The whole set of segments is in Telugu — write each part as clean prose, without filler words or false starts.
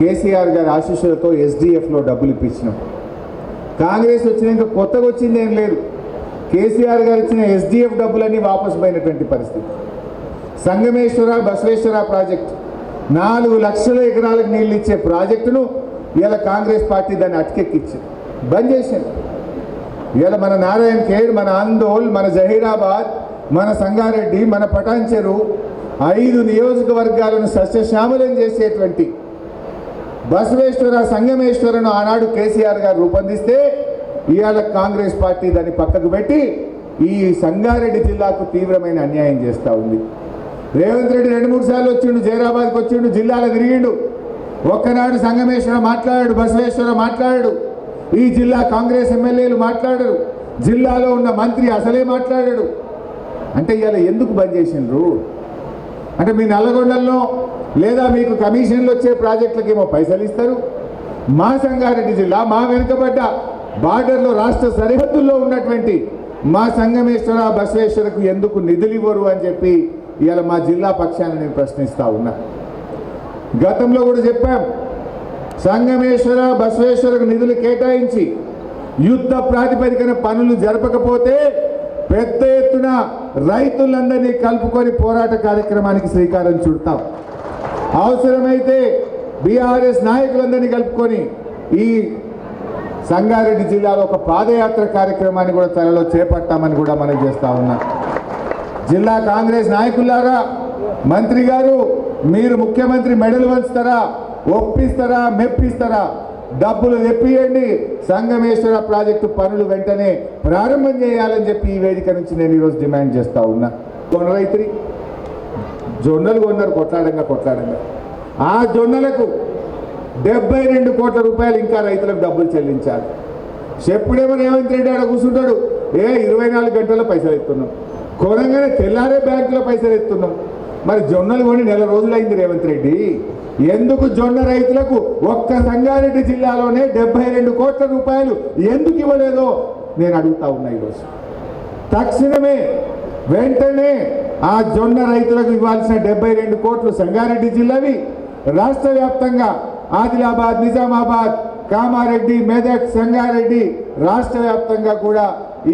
కేసీఆర్ గారి ఆశీస్సులతో ఎస్డిఎఫ్లో డబ్బులు ఇప్పించినాం. కాంగ్రెస్ వచ్చినాక కొత్తగా వచ్చింది ఏం లేదు. కేసీఆర్ గారు ఇచ్చిన ఎస్డిఎఫ్ డబ్బులన్నీ వాపసు పోయినటువంటి పరిస్థితి. సంగమేశ్వర బసవేశ్వర ప్రాజెక్టు 4 లక్షల ఎకరాలకు నీళ్ళు ఇచ్చే ప్రాజెక్టును ఇలా కాంగ్రెస్ పార్టీ దాన్ని అటకెక్కించింది, బంద్ చేసింది. ఇలా మన నారాయణ ఖేడ్, మన ఆందోళ్, మన జహీరాబాద్, మన సంగారెడ్డి, మన పటాన్చెరు 5 నియోజకవర్గాలను సస్యశ్యామలం చేసేటువంటి బసవేశ్వర సంగమేశ్వరను ఆనాడు కేసీఆర్ గారు రూపొందిస్తే ఇవాళ కాంగ్రెస్ పార్టీ దాన్ని పక్కకు పెట్టి ఈ సంగారెడ్డి జిల్లాకు తీవ్రమైన అన్యాయం చేస్తూ ఉంది. రేవంత్ రెడ్డి 2-3 సార్లు వచ్చిండు, జైరాబాద్కి వచ్చిండు, జిల్లాలో తిరిగిండు. ఒక్కనాడు సంగమేశ్వర మాట్లాడాడు, బసవేశ్వర మాట్లాడాడు, ఈ జిల్లా కాంగ్రెస్ ఎమ్మెల్యేలు మాట్లాడరు, జిల్లాలో ఉన్న మంత్రి అసలే మాట్లాడాడు. అంటే ఇవాళ ఎందుకు బంద్ చేసిండ్రు అంటే మీ నల్లగొండల్లో లేదా మీకు కమిషన్లు వచ్చే ప్రాజెక్టులకు ఏమో పైసలు ఇస్తారు, మా సంగారెడ్డి జిల్లా మా వెనుకబడ్డ బార్డర్లో రాష్ట్ర సరిహద్దుల్లో ఉన్నటువంటి మా సంగమేశ్వర బసవేశ్వరకు ఎందుకు నిధులు ఇవ్వరు అని చెప్పి ఇవాళ మా జిల్లా పక్షాన్ని నేను ప్రశ్నిస్తూ ఉన్నా. గతంలో కూడా చెప్పాం, సంగమేశ్వర బసవేశ్వరకు నిధులు కేటాయించి యుద్ధ ప్రాతిపదికన పనులు జరపకపోతే పెద్ద ఎత్తున రైతులందరినీ కలుపుకొని పోరాట కార్యక్రమానికి శ్రీకారం చుడతాం. అవసరమైతే బీఆర్ఎస్ నాయకులందరినీ కలుపుకొని ఈ సంగారెడ్డి జిల్లాలో ఒక పాదయాత్ర కార్యక్రమాన్ని కూడా త్వరలో చేపట్టామని కూడా మనం చేస్తూ ఉన్నాం. జిల్లా కాంగ్రెస్ నాయకులారా, మంత్రి గారు మీరు ముఖ్యమంత్రి మెడలు వంచుతారా, ఒప్పిస్తారా, మెప్పిస్తారా, డబ్బులు తెప్పియండి, సంగమేశ్వర ప్రాజెక్టు పనులు వెంటనే ప్రారంభం చేయాలని చెప్పి ఈ వేదిక నుంచి నేను ఈరోజు డిమాండ్ చేస్తూ ఉన్నా. రైతులు జొన్నలు కొన్నారు కొట్లాడంగా ఆ జొన్నలకు 72 కోట్ల రూపాయలు ఇంకా రైతులకు డబ్బులు చెల్లించాలి. చెప్పుడేమో రేవంత్ రెడ్డి ఆడ కూర్చుంటాడు, 24 గంటల పైసలు ఎత్తున్నాం, కొనగానే తెల్లారే బ్యాంకులో పైసలు ఎత్తున్నాం. మరి జొన్నలు కొని 1 నెల రోజులైంది రేవంత్ రెడ్డి, ఎందుకు జొన్న రైతులకు ఒక్క సంగారెడ్డి జిల్లాలోనే 72 కోట్ల రూపాయలు ఎందుకు ఇవ్వలేదో నేను అడుగుతా ఉన్నా. ఈరోజు తక్షణమే వెంటనే ఆ జొన్న రైతులకు ఇవ్వాల్సిన 72 కోట్లు సంగారెడ్డి జిల్లావి రాష్ట్ర వ్యాప్తంగా ఆదిలాబాద్, నిజామాబాద్, కామారెడ్డి, మెదక్, సంగారెడ్డి రాష్ట్ర వ్యాప్తంగా కూడా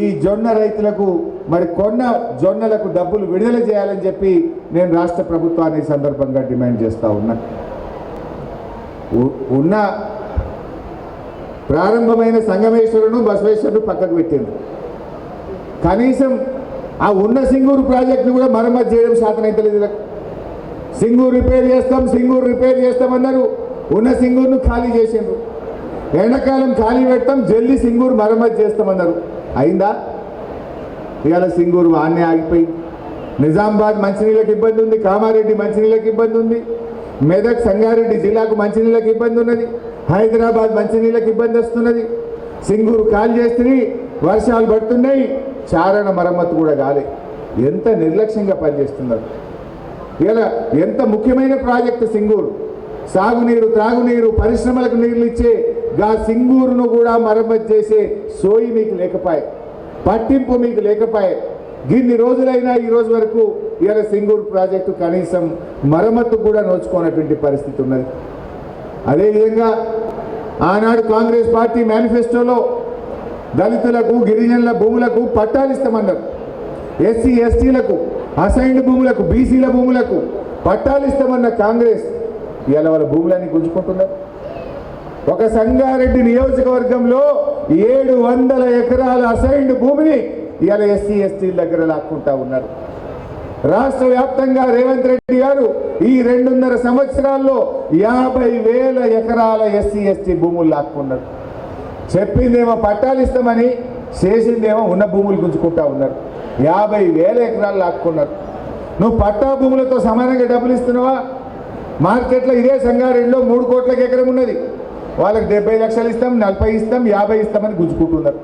ఈ జొన్న రైతులకు మరి కొన్న జొన్నలకు డబ్బులు విడుదల చేయాలని చెప్పి నేను రాష్ట్ర ప్రభుత్వాన్ని సందర్భంగా డిమాండ్ చేస్తూ ఉన్నా. ఉన్న ప్రారంభమైన సంగమేశ్వరును బసవేశ్వరును పక్కకు పెట్టింది. కనీసం ఆ ఉన్న సింగూరు ప్రాజెక్టును కూడా మరమ్మతు చేయడం శాతనైతే లేదు. సింగూరు రిపేర్ చేస్తామన్నారు, ఉన్న సింగూరును ఖాళీ చేసిండ్రు. ఎండాకాలం ఖాళీ పెడతాం, జల్దీ సింగూరు మరమ్మతు చేస్తామన్నారు, అయిందా? ఇవాళ సింగూరు వాన్నే ఆగిపోయింది. నిజామాబాద్ మంచినీళ్ళకి ఇబ్బంది ఉంది, కామారెడ్డి మంచినీళ్ళకి ఇబ్బంది ఉంది, మెదక్ సంగారెడ్డి జిల్లాకు మంచినీళ్ళకి ఇబ్బంది ఉన్నది, హైదరాబాద్ మంచినీళ్ళకి ఇబ్బంది వస్తున్నది. సింగూరు ఖాళీ చేస్తే వర్షాలు పడుతున్నాయి, చారణ మరమ్మతు కూడా కాలే. ఎంత నిర్లక్ష్యంగా పనిచేస్తున్నారు. ఇలా ఎంత ముఖ్యమైన ప్రాజెక్టు సింగూరు, సాగునీరు, త్రాగునీరు, పరిశ్రమలకు నీళ్లు ఇచ్చే గా సింగూరును కూడా మరమ్మతు చేసే సోయి మీకు లేకపోయే, పట్టింపు మీకు లేకపోయే. ఇన్ని రోజులైనా ఈ రోజు వరకు ఇలా సింగూరు ప్రాజెక్టు కనీసం మరమ్మతు కూడా నోచుకోనటువంటి పరిస్థితి ఉన్నది. అదేవిధంగా ఆనాడు కాంగ్రెస్ పార్టీ మేనిఫెస్టోలో దళితులకు, గిరిజనుల భూములకు పట్టాలు ఇస్తామన్నారు, ఎస్సీ ఎస్టీలకు, అసైన్డ్ భూములకు, బీసీల భూములకు పట్టాలు ఇస్తామన్న కాంగ్రెస్ ఇవాళ వాళ్ళ భూములన్నీ గుంజుకుంటున్నారు. ఒక సంగారెడ్డి నియోజకవర్గంలో 700 ఎకరాల అసైన్డ్ భూమిని ఇవాళ ఎస్సీ ఎస్టీల దగ్గర లాక్కుంటా ఉన్నారు. రాష్ట్ర వ్యాప్తంగా రేవంత్ రెడ్డి గారు ఈ 2.5 సంవత్సరాల్లో 50,000 ఎకరాల ఎస్సీ ఎస్టీ భూములు లాక్కున్నారు. చెప్పిందేమో పట్టాలు ఇస్తామని, చేసిందేమో ఉన్న భూములు గుంజుకుంటా ఉన్నారు. 50,000 ఎకరాలు లాక్కున్నారు. నువ్వు పట్టా భూములతో సమానంగా డబ్బులు ఇస్తున్నావా? మార్కెట్లో ఇదే సంగారెడ్డిలో 3 కోట్లకు ఎకరం ఉన్నది, వాళ్ళకి 70 లక్షలు ఇస్తాం, 40 ఇస్తాం, 50 ఇస్తామని గుంజుకుంటున్నారు.